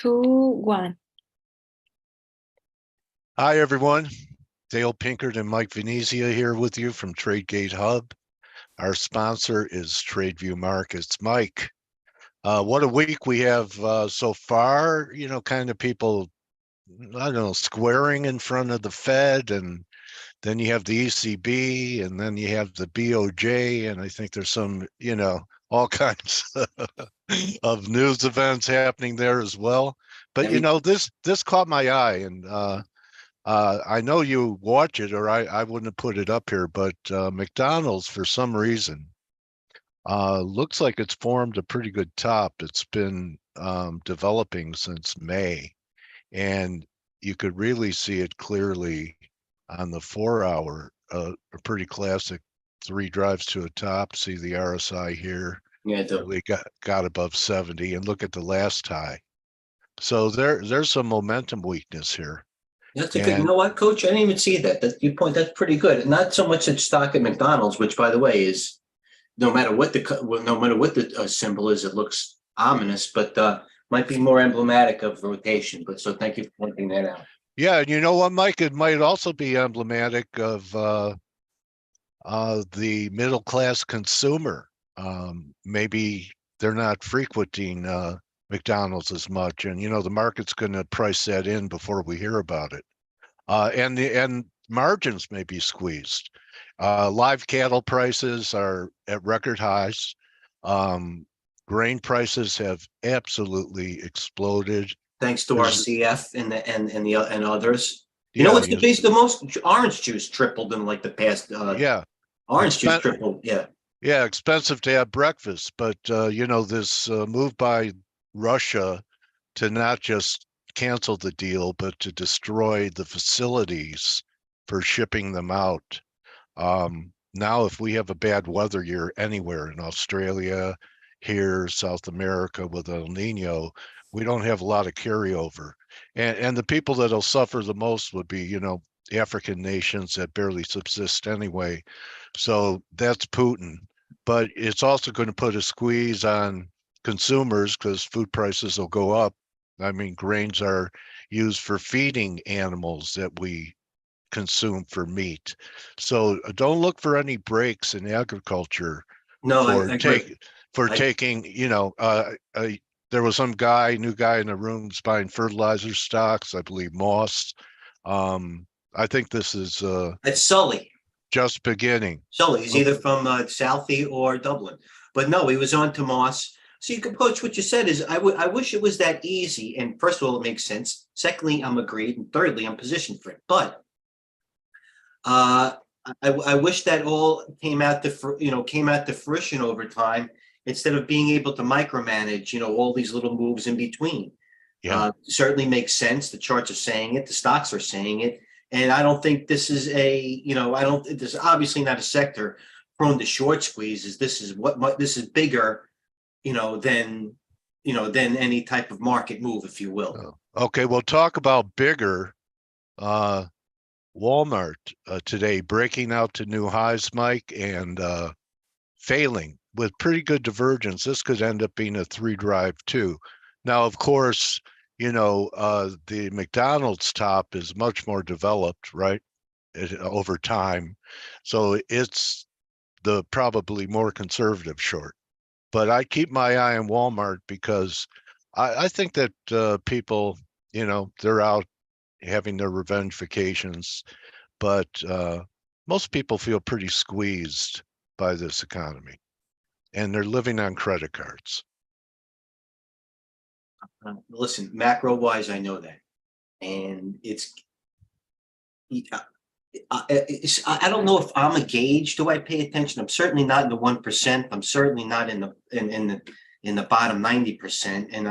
2, 1. Hi, everyone. Dale Pinkert and Mike Venezia here with you from TradeGATEHub. Our sponsor is TradeView Markets. Mike, what a week we have so far. You know, kind of people, I don't know, squaring in front of the Fed, and then you have the ECB, and then you have the BOJ, and I think there's some, you know, all kinds of news events happening there as well. But, you know, this caught my eye, and I know you watch it, or I wouldn't have put it up here, but McDonald's, for some reason, looks like it's formed a pretty good top. It's been developing since May, and you could really see it clearly on the 4-hour, a pretty classic 3 drives to a top. See the RSI here. Yeah, really got above 70, and look at the last high. So there's some momentum weakness here. That's a good. You know what, Coach? I didn't even see that. That's pretty good. Not so much at stock at McDonald's, which, by the way, is no matter what the symbol is, it looks ominous, but might be more emblematic of rotation. But so thank you for pointing that out. Yeah, and you know what, Mike? It might also be emblematic of the middle class consumer. Maybe they're not frequenting McDonald's as much, and you know the market's going to price that in before we hear about it, and margins may be squeezed. Live cattle prices are at record highs. Grain prices have absolutely exploded, thanks to our CF and others. You know what's the most? Orange juice tripled in like the past. Orange juice tripled. Yeah, expensive to have breakfast, but you know, this move by Russia to not just cancel the deal, but to destroy the facilities for shipping them out. Now, if we have a bad weather year anywhere in Australia, here, South America with El Nino, we don't have a lot of carryover. And the people that'll suffer the most would be, you know, African nations that barely subsist anyway. So that's Putin. But it's also going to put a squeeze on consumers because food prices will go up. I mean, grains are used for feeding animals that we consume for meat. So don't look for any breaks in agriculture. No, taking, you know, there was some new guy in the room buying fertilizer stocks, I believe Moss. I think this is it's Sully. Just beginning. Sully, he's either from Southie or Dublin. But no, he was on to Moss. So you can, Coach, what you said is I wish it was that easy. And first of all, it makes sense. Secondly, I'm agreed. And thirdly, I'm positioned for it. But I wish that all came out to fruition over time instead of being able to micromanage, you know, all these little moves in between. Yeah, certainly makes sense. The charts are saying it. The stocks are saying it. And I don't think this is there's obviously not a sector prone to short squeezes. This is bigger, than any type of market move, if you will. Okay, we'll talk about bigger. Walmart today breaking out to new highs, Mike, and failing with pretty good divergence. This could end up being a 3 drive too. Now, of course, you know, the McDonald's top is much more developed, right, over time. So it's the probably more conservative short. But I keep my eye on Walmart because I think that people, you know, they're out having their revenge vacations, but most people feel pretty squeezed by this economy, and they're living on credit cards. Listen, macro wise, I know that, and I don't know if I'm a gauge. Do I pay attention? I'm certainly not in the 1%. I'm certainly not in the bottom 90%. And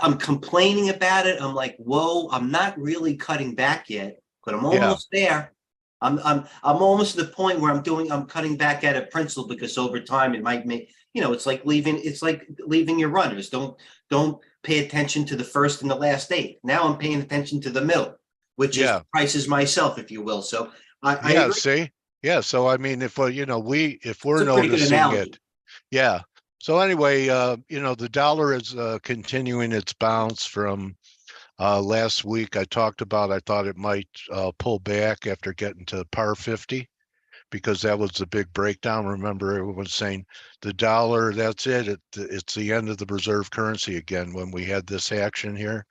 I'm complaining about it. I'm like, whoa, I'm not really cutting back yet, but I'm almost there. I'm almost to the point where I'm cutting back at a principle, because over time it might make, it's like leaving your runners. Don't pay attention to the first and the last 8. Now I'm paying attention to the middle, which is prices myself, if you will. So So I mean, if we're noticing it, So anyway, the dollar is continuing its bounce from last week. I talked about I thought it might pull back after getting to par 50 because that was the big breakdown. Remember, everyone was saying the dollar, that's it. It's the end of the reserve currency again when we had this action here,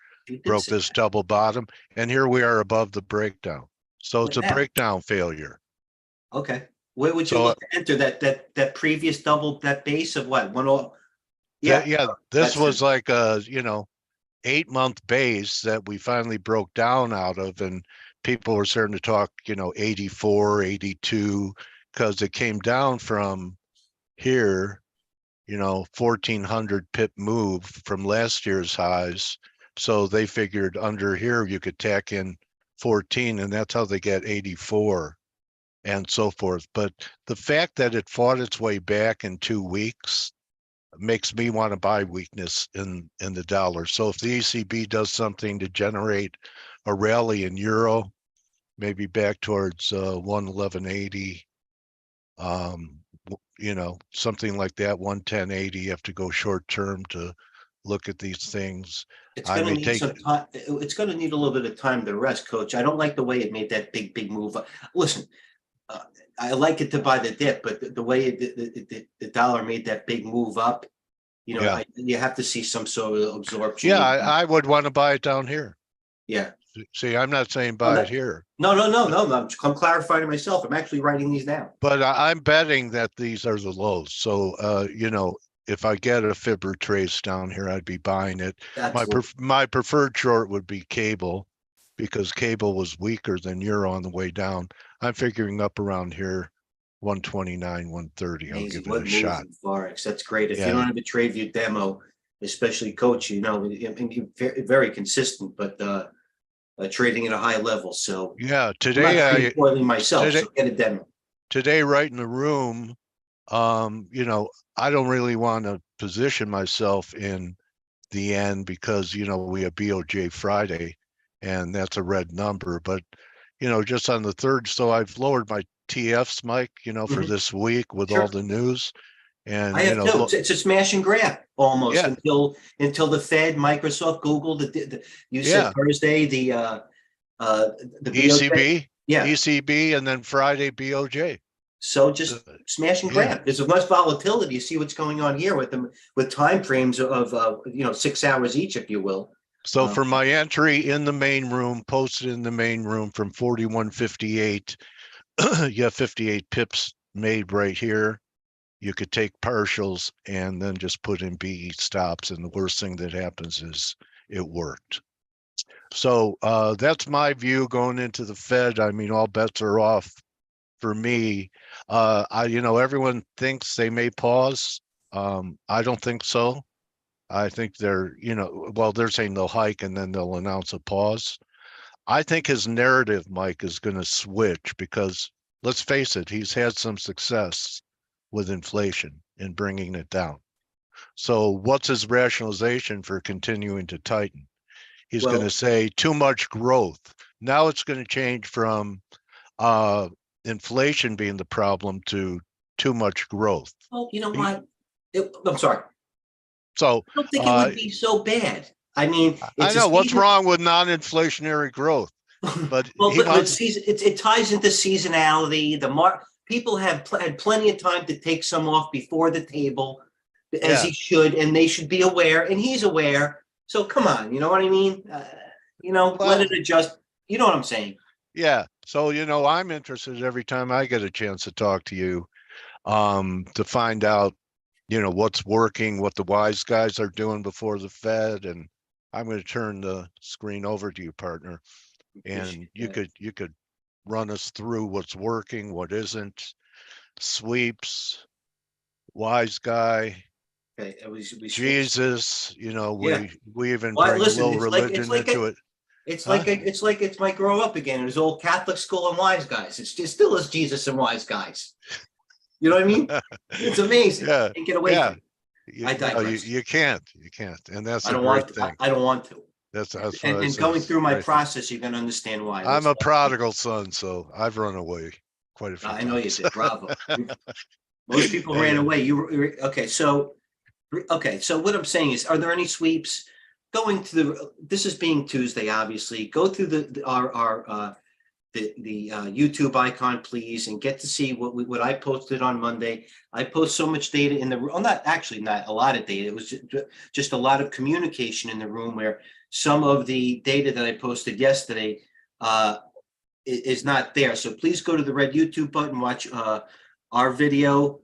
broke this double bottom, and here we are above the breakdown. So it's a breakdown failure. Okay. Where would you look to enter that previous double, that base of what? Yeah, this was like a 8-month base that we finally broke down out of, and people were starting to talk 84, 82, because it came down from here, 1400 pip move from last year's highs. So they figured under here you could tack in 14, and that's how they get 84 and so forth. But the fact that it fought its way back in 2 weeks makes me want to buy weakness in the dollar. So if the ECB does something to generate a rally in euro, maybe back towards 111.80, something like that, 110.80, you have to go short term to look at these things. It's going to need some time. It's going to need a little bit of time to rest, Coach. I don't like the way it made that big move. Listen, I like it to buy the dip, but the way the dollar made that big move up, you have to see some sort of absorption. Yeah, I would want to buy it down here. Yeah. See, I'm not saying buy it here. No. I'm clarifying myself. I'm actually writing these down. But I'm betting that these are the lows. So, if I get a fib trace down here, I'd be buying it. My preferred short would be cable, because cable was weaker than euro on the way down. I'm figuring up around here, 129, 130. I'll give it a shot. Forex. That's great. If you don't have a TradeView demo, especially Coach, you're very consistent, but trading at a high level. So yeah, today myself. So get a demo. Today, right in the room, I don't really want to position myself in the end because we have BOJ Friday, and that's a red number. But just on the third, so I've lowered my TFs, Mike, for this week with all the news. And I have no. It's a smash and grab almost until the Fed, Microsoft, Google. You said Thursday the ECB, ECB, and then Friday BOJ. So just smash and grab. There's much volatility. You see what's going on here with time frames of 6 hours each, if you will. So for my entry in the main room, posted in the main room from 41.58, you have 58 pips made right here. You could take partials and then just put in BE stops, and the worst thing that happens is it worked. So that's my view going into the Fed. I mean, all bets are off for me. Everyone thinks they may pause. I don't think so. I think they're saying they'll hike and then they'll announce a pause. I think his narrative, Mike, is going to switch because let's face it, he's had some success with inflation in bringing it down. So what's his rationalization for continuing to tighten? He's going to say too much growth. Now it's going to change from inflation being the problem to too much growth. Well, you know what? I'm sorry. So I don't think it would be so bad. I mean, I know what's wrong with non-inflationary growth, but it ties into seasonality. People have had plenty of time to take some off before the table, as he should, and they should be aware, and he's aware. So come on, you know what I mean? Let it adjust. You know what I'm saying? Yeah. So I'm interested every time I get a chance to talk to you, to find out, what's working, what the Wiseguys are doing before the Fed, and I'm going to turn the screen over to you, partner, and you could run us through what's working, what isn't, sweeps, Wiseguy. Okay, Jesus, we even bring a little religion into it. It's like it's my grow up again. It was old Catholic school and Wiseguys. It's still is Jesus and Wiseguys. You know what I mean? It's amazing. Yeah. Can't get away from it. I digress. You can't, and that's I don't want to. That's and going through my process, you're going to understand why. I'm a prodigal son, so I've run away quite a few times. I know you did. Bravo. Most people ran away. Okay, so Okay, so what I'm saying is, are there any sweeps going to this is being Tuesday, obviously, go through the YouTube icon, please, and get to see what I posted on Monday. I post so much data in the room. Not a lot of data. It was just a lot of communication in the room where some of the data that I posted yesterday is not there. So please go to the red YouTube button, watch our video,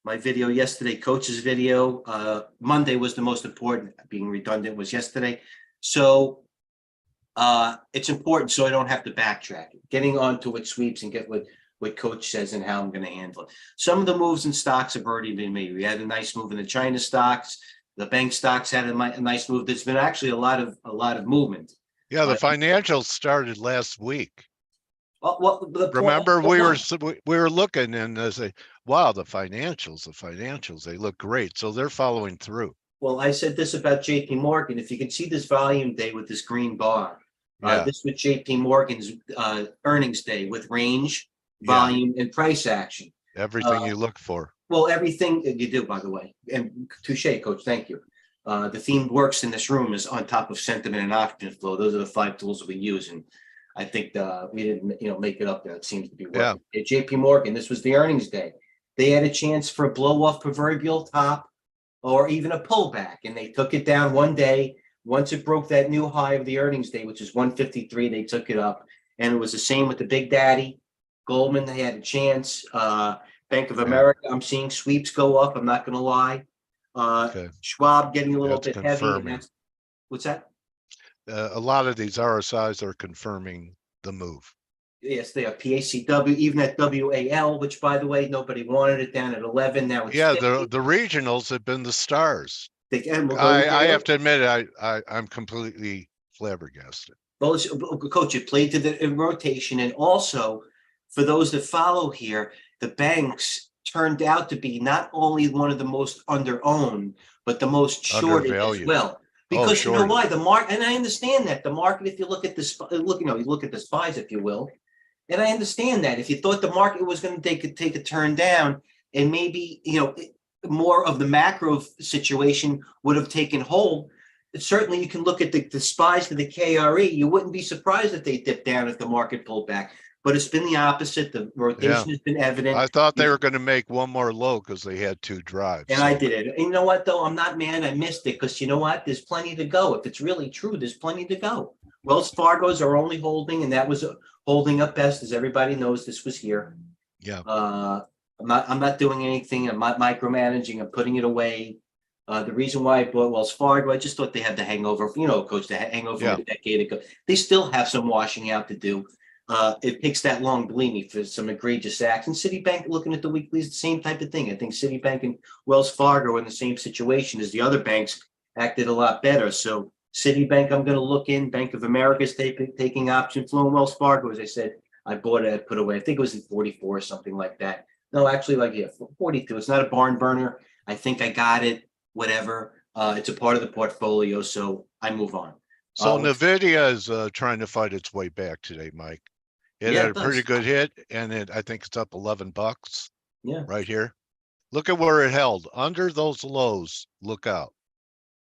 my video yesterday, coach's video. Monday was the most important, being redundant was yesterday. So it's important so I don't have to backtrack. Getting on to what sweeps and get what coach says and how I'm going to handle it. Some of the moves in stocks have already been made. We had a nice move in the China stocks. The bank stocks had a nice move. There's been actually a lot of movement. Yeah, the financials started last week. Well, remember we were looking and say, wow, the financials, they look great. So they're following through. Well, I said this about JP Morgan. If you can see this volume day with this green bar, this was JP Morgan's earnings day with range, volume, and price action. Everything you look for. Well, everything you do, by the way. And touche, coach. Thank you. The theme works in this room is on top of sentiment and option flow. Those are the 5 tools that we use. And I think we didn't make it up there. It seems to be working. Yeah. At JP Morgan, this was the earnings day. They had a chance for a blow off proverbial top or even a pullback, and they took it down one day. Once it broke that new high of the earnings day, which is 153, they took it up. And it was the same with the Big Daddy. Goldman, they had a chance. Bank of America, I'm seeing sweeps go up. I'm not going to lie. Schwab getting a little bit heavy. What's that? A lot of these RSIs are confirming the move. Yes, they are. PACW, even at WAL, which, by the way, nobody wanted it down at 11. Now it's 50. the regionals have been the stars. I have to admit, I'm completely flabbergasted. Well, coach, it played to the rotation, and also for those that follow here, the banks turned out to be not only one of the most under-owned, but the most shorted as well. Because you know why? The market, and I understand that the market, if you look at this, you look at the spies, if you will, and I understand that if you thought the market was going to take a turn down, and maybe more of the macro situation would have taken hold. Certainly, you can look at the spies to the KRE. You wouldn't be surprised if they dipped down if the market pulled back. But it's been the opposite. The rotation has been evident. I thought they were going to make one more low because they had 2 drives. And I did it. And you know what, though? I'm not mad. I missed it because you know what? There's plenty to go. If it's really true, there's plenty to go. Wells Fargo's are only holding, and that was holding up best, as everybody knows. This was here. Yeah. I'm not doing anything. I'm not micromanaging. I'm putting it away. The reason why I bought Wells Fargo, I just thought they had the hangover. Coach, the hangover a decade ago. They still have some washing out to do. It takes that long, believe me, for some egregious acts. And Citibank, looking at the weeklies, the same type of thing. I think Citibank and Wells Fargo are in the same situation as the other banks, acted a lot better. So Citibank, I'm going to look in. Bank of America is taking option flow. And Wells Fargo, as I said, I bought it, I put away. I think it was in 44 or something like that. No, actually, 42. It's not a barn burner. I think I got it, whatever. It's a part of the portfolio, so I move on. So NVIDIA is trying to fight its way back today, Mike. It had a pretty good hit, and I think it's up $11. Yeah, right here. Look at where it held. Under those lows, look out.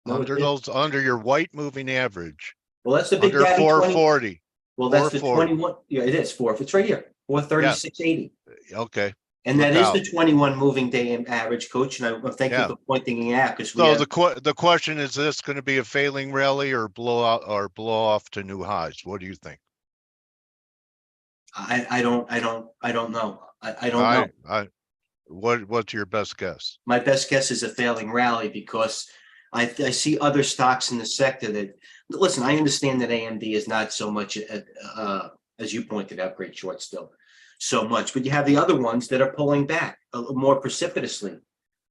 Under your white moving average. Well, that's the big under 440. Well, that's the 21. Yeah, it is 4. It's right here. 436.80. Okay. And that is the 21 moving day average, Coach. And I thank you for pointing it out. So the question is: this going to be a failing rally or blow off to new highs? What do you think? I don't know. I don't know. What's your best guess? My best guess is a failing rally because I see other stocks in the sector that, listen, I understand that AMD is not so much, as you pointed out, great short still, so much, but you have the other ones that are pulling back more precipitously.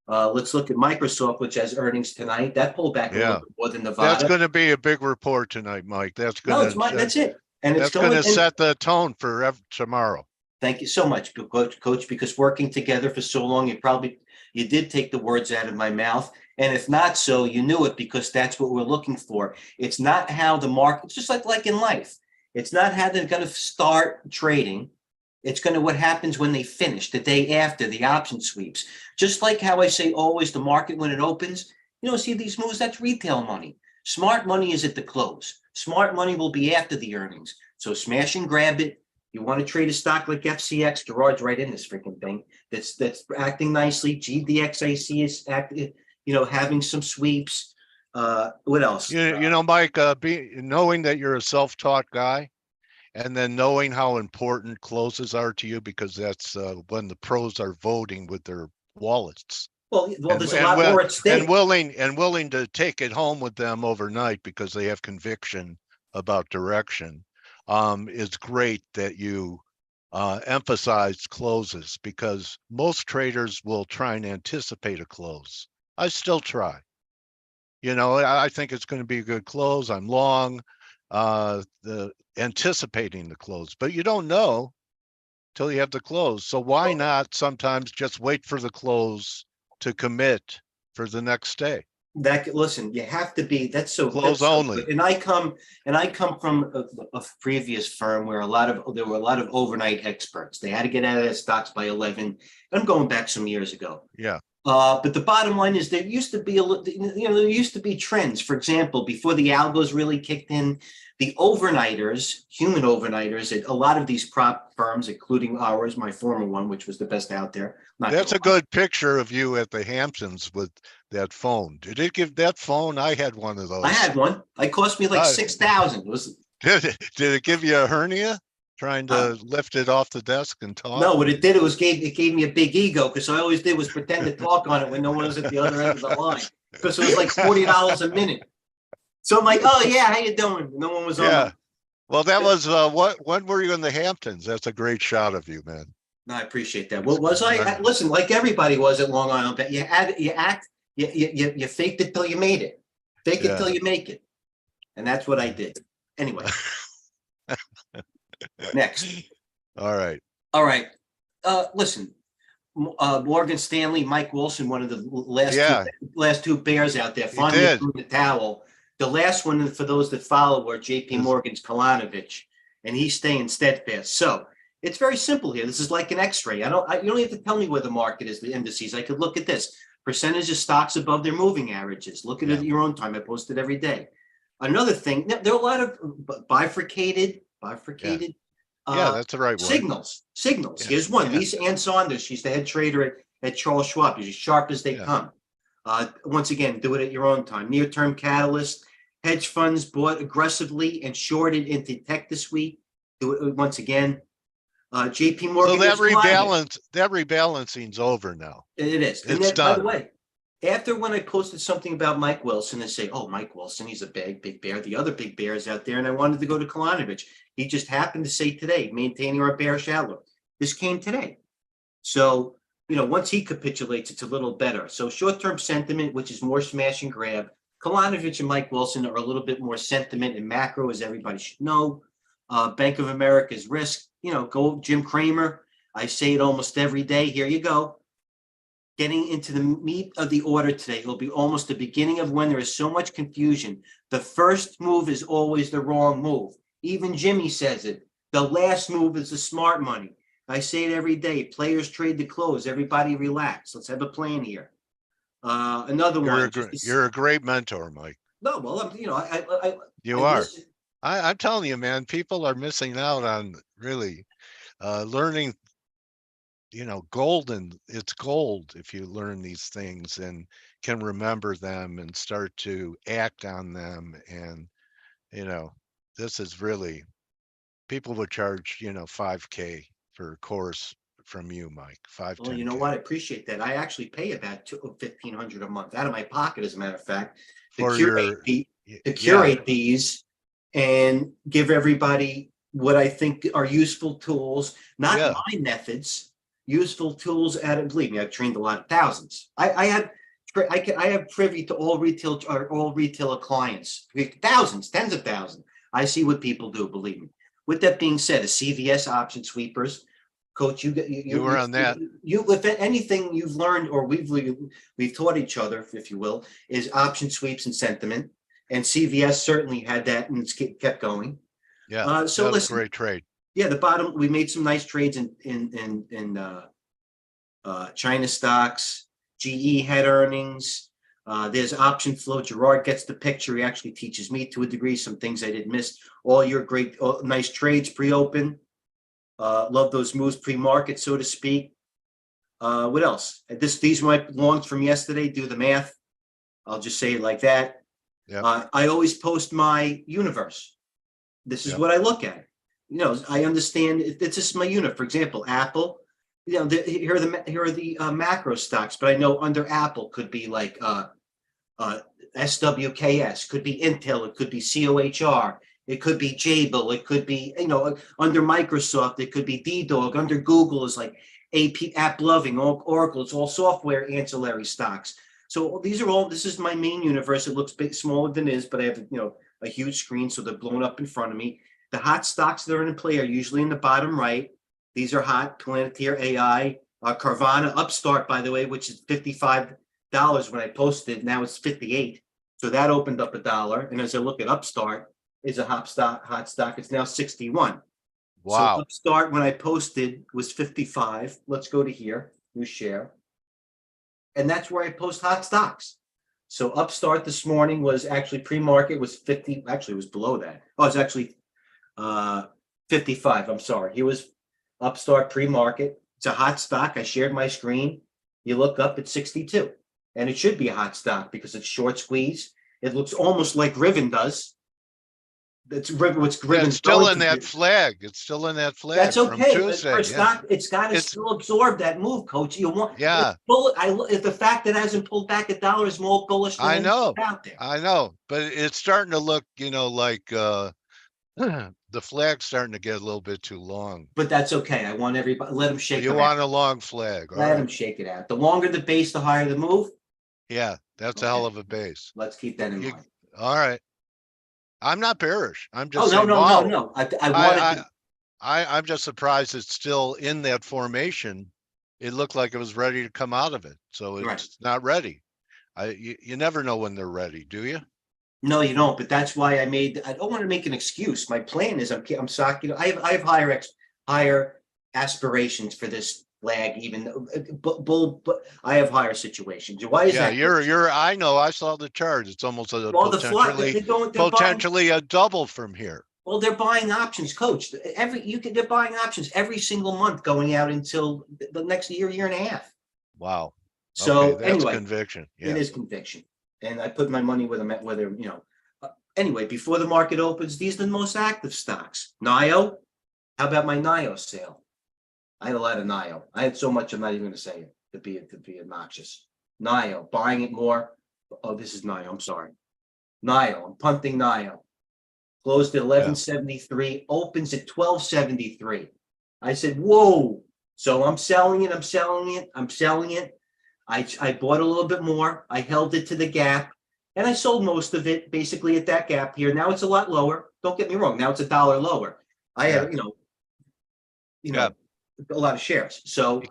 Let's look at Microsoft, which has earnings tonight. That pulled back a little bit more than Nevada. That's going to be a big report tonight, Mike. That's it. And it's going to set the tone for tomorrow. Thank you so much, Coach, because working together for so long, you did take the words out of my mouth. And if not so, you knew it because that's what we're looking for. It's not how the market, just like in life, it's not how they're going to start trading. It's going to what happens when they finish the day after the option sweeps. Just like how I say always the market when it opens, see these moves, that's retail money. Smart money is at the close. Smart money will be after the earnings. So smash and grab it. You want to trade a stock like FCX, Gerard's right in this freaking thing. That's acting nicely. GDXIC is acting, having some sweeps. What else? Mike, knowing that you're a self-taught guy, and then knowing how important closes are to you, because that's when the pros are voting with their wallets. Well, there's a lot more at stake. And willing to take it home with them overnight because they have conviction about direction. It's great that you emphasize closes, because most traders will try and anticipate a close. I still try. I think it's going to be a good close. I'm long. The anticipating the close, but you don't know till you have the close. So why not sometimes just wait for the close to commit for the next day? Listen, you have to be. That's so close only. And I come from a previous firm where there were a lot of overnight experts. They had to get out of their stocks by 11. I'm going back some years ago. Yeah. But the bottom line is there used to be there used to be trends. For example, before the algos really kicked in, the overnighters, human overnighters at a lot of these prop firms, including ours, my former one, which was the best out there. That's a good picture of you at the Hamptons with that phone. Did it give that phone? I had one of those. I had one. It cost me like 6,000. Did it give you a hernia? Trying to lift it off the desk and talk? No, what it did, it gave me a big ego, because I always did was pretend to talk on it when no one was at the other end of the line, because it was like $40 a minute. So I'm like, oh yeah, how you doing? No one was on. Yeah. Well, that was when were you in the Hamptons? That's a great shot of you, man. No, I appreciate that. What was I? Listen, like everybody was at Long Island, but you faked it till you made it. Fake it till you make it. And that's what I did. Anyway. Next. All right. Listen, Morgan Stanley, Mike Wilson, one of the last two bears out there, finally threw the towel. The last one, for those that follow, were JP Morgan's Kalanovich, and he's staying steadfast. So it's very simple here. This is like an X-ray. You don't have to tell me where the market is, the indices. I could look at this percentage of stocks above their moving averages. Look at it at your own time. I post it every day. Another thing, there are a lot of bifurcated. That's the right word. Signals. Yeah. Here's one. Lisa Ann Saunders. She's the head trader at Charles Schwab. She's as sharp as they come. Once again, do it at your own time. Near-term catalyst. Hedge funds bought aggressively and shorted into tech this week. Do it once again. JP Morgan. So that rebalancing's over now. It is. It's done. By the way, after when I posted something about Mike Wilson and say, oh, Mike Wilson, he's a big bear. The other big bears out there, and I wanted to go to Kalanovich. He just happened to say today, maintaining our bearish outlook. This came today. So, once he capitulates, it's a little better. So short-term sentiment, which is more smash and grab. Kalanovich and Mike Wilson are a little bit more sentiment and macro, as everybody should know. Bank of America's risk, go Jim Cramer. I say it almost every day. Here you go. Getting into the meat of the order today. It'll be almost the beginning of when there is so much confusion. The first move is always the wrong move. Even Jimmy says it. The last move is the smart money. I say it every day. Players trade the close. Everybody relax. Let's have a plan here. Another one. You're a great mentor, Mike. No, well, you are. I'm telling you, man, people are missing out on really learning. It's gold if you learn these things and can remember them and start to act on them. And, this is really, people would charge, $5K for a course from you, Mike. Well, you know what? I appreciate that. I actually pay about $1,500 a month out of my pocket, as a matter of fact, to curate these and give everybody what I think are useful tools, not my methods, useful tools. Believe me, I've trained a lot of thousands. I have privy to all retailer clients, thousands, tens of thousands. I see what people do. Believe me. With that being said, a CVS option sweepers. Coach, you were on that. If anything you've learned, or we've taught each other, if you will, is option sweeps and sentiment. And CVS certainly had that, and it's kept going. Yeah. So listen, great trade. Yeah, the bottom, we made some nice trades in China stocks. GE had earnings. There's option flow. Gerard gets the picture. He actually teaches me to a degree some things I did miss. All your great, nice trades pre-open. Love those moves pre-market, so to speak. What else? These are my longs from yesterday. Do the math. I'll just say it like that. Yeah. I always post my universe. This is Yep. what I look at. You know, I understand it's just my unit. For example, Apple. You know, here are the macro stocks, but I know under Apple could be like SWKS, could be Intel, it could be COHR, it could be Jabil, it could be, you know, under Microsoft, it could be DDOG, under Google is like App Loving, Oracle, it's all software ancillary stocks. So these are all, this is my main universe. It looks big, smaller than it is, but I have, you know, a huge screen, so they're blown up in front of me. The hot stocks that are in play are usually in the bottom right. These are hot. Planeteer AI, Carvana, Upstart, by the way, which is $55 when I posted. Now it's 58. So that opened up $1. And as I look at Upstart, is a hot stock. It's now 61. Wow. So Upstart, when I posted, was 55. Let's go to here, new share. And that's where I post hot stocks. So Upstart this morning was actually pre-market was 50. Actually, it was below that. Oh, it's actually 55. I'm sorry. He was Upstart pre-market. It's a hot stock. I shared my screen. You look up at 62, and it should be a hot stock because it's short squeeze. It looks almost like Riven does. It's Riven. What's Riven? It's still in that flag. It's still in that flag. That's okay. From But Tuesday. for a stock, it's got to still absorb that move, Coach. You want, Yeah. If the fact that it hasn't pulled back $1 is more bullish than I know. out there. I know, but it's starting to look, you know, like the flag's starting to get a little bit too long. But that's okay. I want everybody, let them shake it out. You want a long flag. Let them shake it out. The longer the base, the higher the move. Yeah, that's a hell of a base. Let's keep that in mind. All right. I'm not bearish. I'm Oh, just saying, no. I'm just surprised it's still in that formation. It looked like it was ready to come out of it. So it's not ready. You never know when they're ready, do you? No, you don't. But that's why I don't want to make an excuse. My plan is I'm sorry. You know, I have higher aspirations for this flag, even but I have higher situations. Why is that? I know. I saw the chart. It's almost a they're potentially a double from here. Well, they're buying options, Coach. They're buying options every single month going out until the next year and a half. Wow. So that's anyway, conviction. Yeah. It is conviction, and I put my money where you know. Anyway, before the market opens, these are the most active stocks. NIO, how about my NIO sale? I had a lot of NIO. I had so much I'm not even going to say it to be obnoxious. NIO, buying it more. Oh, this is NIO. I'm sorry. NIO, I'm punting NIO. Closed at 1173, opens at 1273. I said, whoa. So I'm selling it. I bought a little bit more. I held it to the gap, and I sold most of it basically at that gap here. Now it's a lot lower. Don't get me wrong. Now it's $1 lower. I had, you know, a lot of shares. So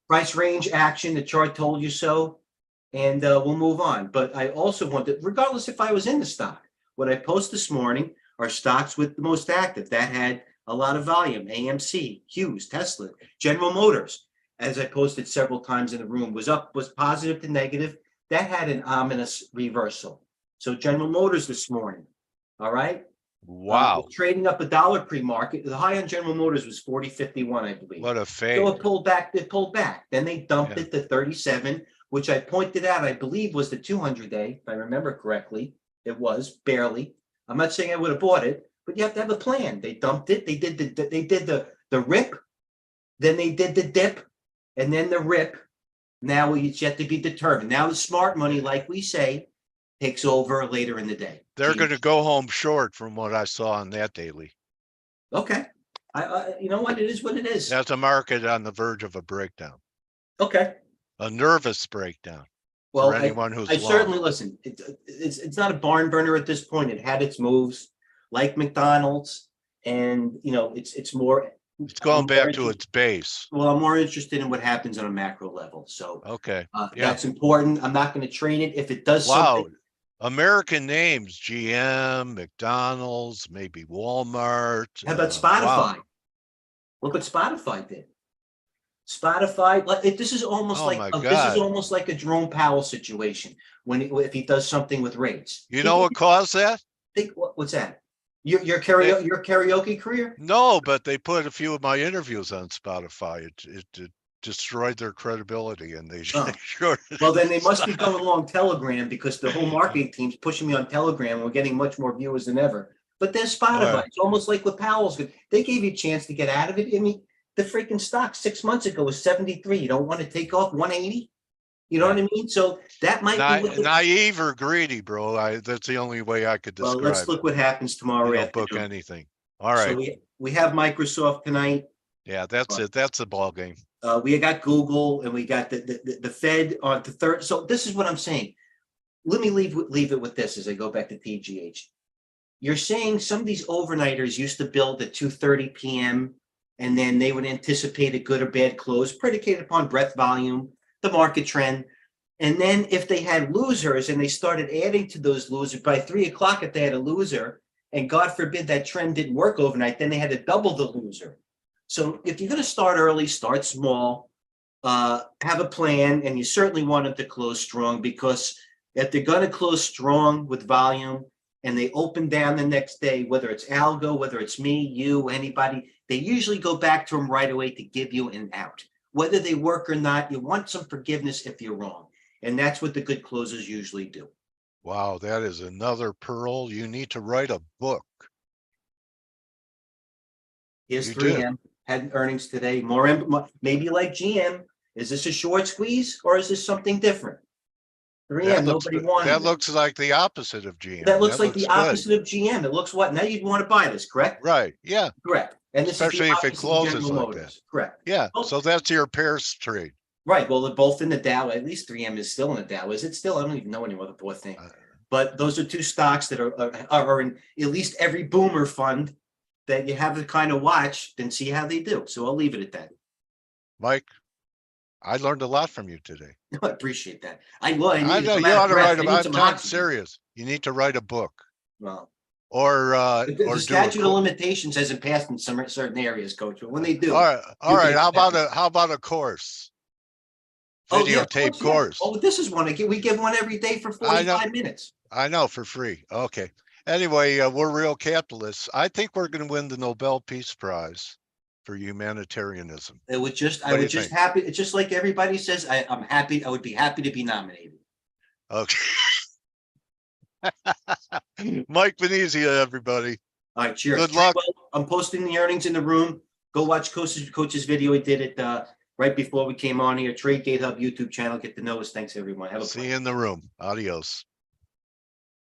price range action. The chart told you so, and we'll move on. But I also wanted, regardless if I was in the stock, what I post this morning are stocks with the most active that had a lot of volume. AMC, Hughes, Tesla, General Motors. As I posted several times in the room, was positive to negative. That had an ominous reversal. So General Motors this morning, all right? Wow. Trading up $1 pre-market. The high on General Motors was 40.51, I believe. What a fade. So it pulled back. Then they dumped it to 37, which I pointed out, I believe was the 200-day, if I remember correctly. It was barely. I'm not saying I would have bought it, but you have to have a plan. They dumped it. They did the rip, then they did the dip, and then the rip. Now it's yet to be determined. Now the smart money, like we say, takes over later in the day. They're going to go home short from what I saw on that daily. Okay. You know what? It is what it is. That's a market on the verge of a breakdown. Okay. A nervous breakdown. Well, for anyone who's I certainly listen. It's not a barn burner at this point. It had its moves, like McDonald's, and you know, it's more. It's going back to its base. Well, I'm more interested in what happens on a macro level. So that's important. I'm not going to trade it if it does. Wow, American names: GM, McDonald's, maybe Walmart. How about Spotify? Wow. Look what Spotify did. Spotify, this is almost Oh like my this is God. almost like a Jerome Powell situation if he does something with rates. You know what caused that? What's that? Your karaoke career? No, but they put a few of my interviews on Spotify. It destroyed their credibility, and they Oh. sure. Well, then they must be going along Telegram, because the whole marketing team's pushing me on Telegram. And we're getting much more viewers than ever. But there's Spotify. It's almost like with Powell's. They gave you a chance to get out of it. I mean, the freaking stock 6 months ago was 73. You don't want to take off 180? You know what I mean? So that might be naive or greedy, bro. That's the only way I could describe it. Well, let's look what happens tomorrow You don't afternoon. book anything. All right. So we have Microsoft tonight. Yeah, that's it. That's the ball game. We got Google, and we got the Fed on the third. So this is what I'm saying. Let me leave it with this as I go back to TGH. You're saying some of these overnighters used to build at 2:30 p.m. and then they would anticipate a good or bad close predicated upon breadth, volume, the market trend. And then if they had losers and they started adding to those losers by 3 o'clock, if they had a loser, and God forbid that trend didn't work overnight, then they had to double the loser. So if you're going to start early, start small, have a plan, and you certainly want them to close strong, because if they're going to close strong with volume and they open down the next day, whether it's algo, whether it's me, you, anybody, they usually go back to them right away to give you an out. Whether they work or not, you want some forgiveness if you're wrong. And that's what the good closers usually do. Wow, that is another pearl. You need to write a book. Here's 3M. Had earnings today. More, maybe like GM. Is this a short squeeze or is this something different? 3M, nobody wanted that. Looks like the opposite of GM. That looks like the opposite of GM. It looks what? Now you'd want to buy this, correct? Right. Yeah. Correct. And this especially is if it closes like that. Correct. Yeah. So that's your pairs trade. Right. Well, they're both in the Dow. At least 3M is still in the Dow. Is it still? I don't even know anymore the poor thing. But those are two stocks that are in at least every boomer fund that you have to kind of watch and see how they do. So I'll leave it at that. Mike, I learned a lot from you today. I appreciate that. I know you ought to write about. I'm serious. You need to write a book. Well, the statute of limitations hasn't passed in some certain areas, Coach. But when they do, all right. How about a course? Videotape course. Oh, this is one. We give one every day for 45 minutes. I know, for free. Okay. Anyway, we're real capitalists. I think we're going to win the Nobel Peace Prize for humanitarianism. I would just happy. It's just like everybody says. I'm happy. I would be happy to be nominated. Okay. Mike Venezia, everybody. All right, cheers. Good luck. Well, I'm posting the earnings in the room. Go watch Coach's video. He did it right before we came on here. TradeGATEHub YouTube channel. Get to know us. Thanks, everyone. Have a see you in the room. Adios.